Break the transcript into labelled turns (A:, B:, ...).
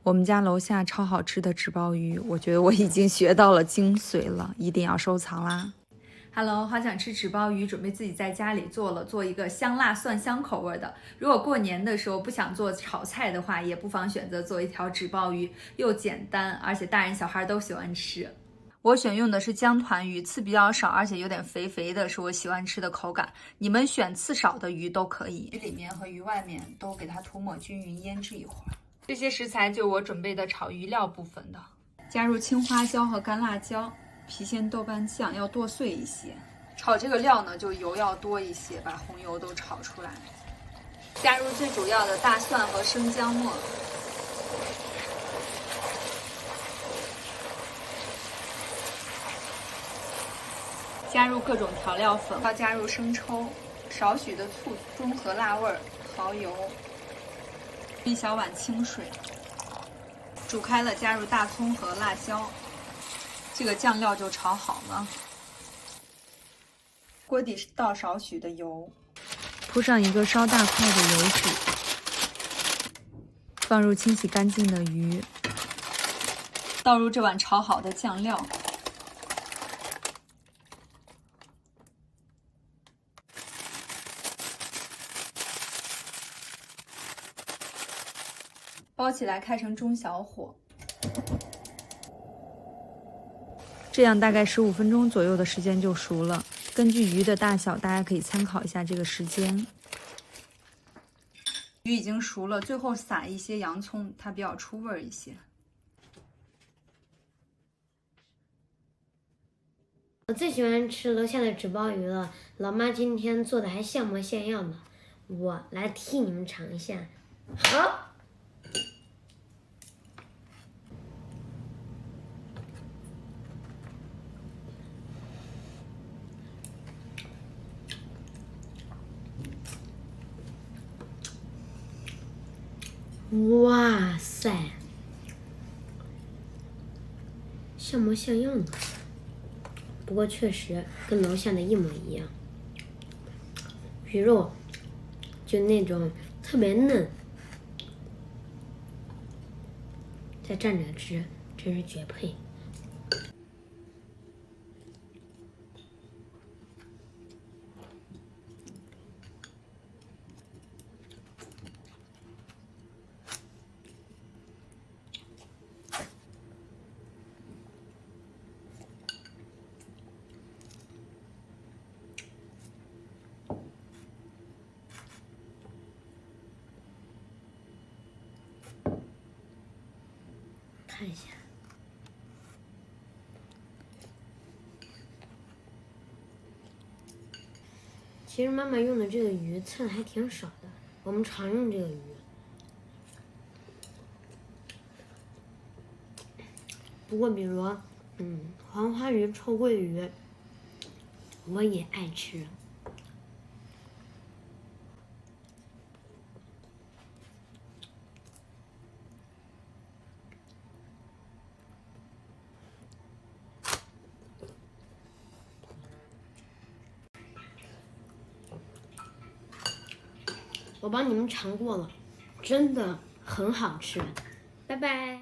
A: 我们家楼下超好吃的纸包鱼，我觉得我已经学到了精髓了，一定要收藏啦。Hello， 好想吃纸包鱼，准备自己在家里做一个香辣蒜香口味的。如果过年的时候不想做炒菜的话，也不妨选择做一条纸包鱼，又简单，而且大人小孩都喜欢吃。我选用的是江团鱼，刺比较少，而且有点肥肥的，是我喜欢吃的口感。你们选刺少的鱼都可以。鱼里面和鱼外面都给它涂抹均匀，腌制一会儿。这些食材就是我准备的炒鱼料部分的，加入青花椒和干辣椒，郫县豆瓣酱要剁碎一些。炒这个料呢，就油要多一些，把红油都炒出来。加入最主要的大蒜和生姜末。加入各种调料粉，要加入生抽，少许的醋中和辣味儿，蚝油，1小碗清水，煮开了加入大葱和辣椒，这个酱料就炒好了。锅底倒少许的油，铺上一个稍大块的油脂，放入清洗干净的鱼，倒入这碗炒好的酱料。包起来，开成中小火，这样大概15分钟左右的时间就熟了。根据鱼的大小，大家可以参考一下这个时间。鱼已经熟了，最后撒一些洋葱，它比较出味儿一些。
B: 我最喜欢吃楼下的纸包鱼了，老妈今天做的还像模像样的，我来替你们尝一下。好。哇塞，像模像样的，不过确实跟楼下的一模一样。鱼肉就那种特别嫩，再蘸着吃，真是绝配。看一下，其实妈妈用的这个鱼刺还挺少的，我们常用这个鱼。不过比如，黄花鱼、臭鳜鱼，我也爱吃。我帮你们尝过了，真的很好吃。拜拜。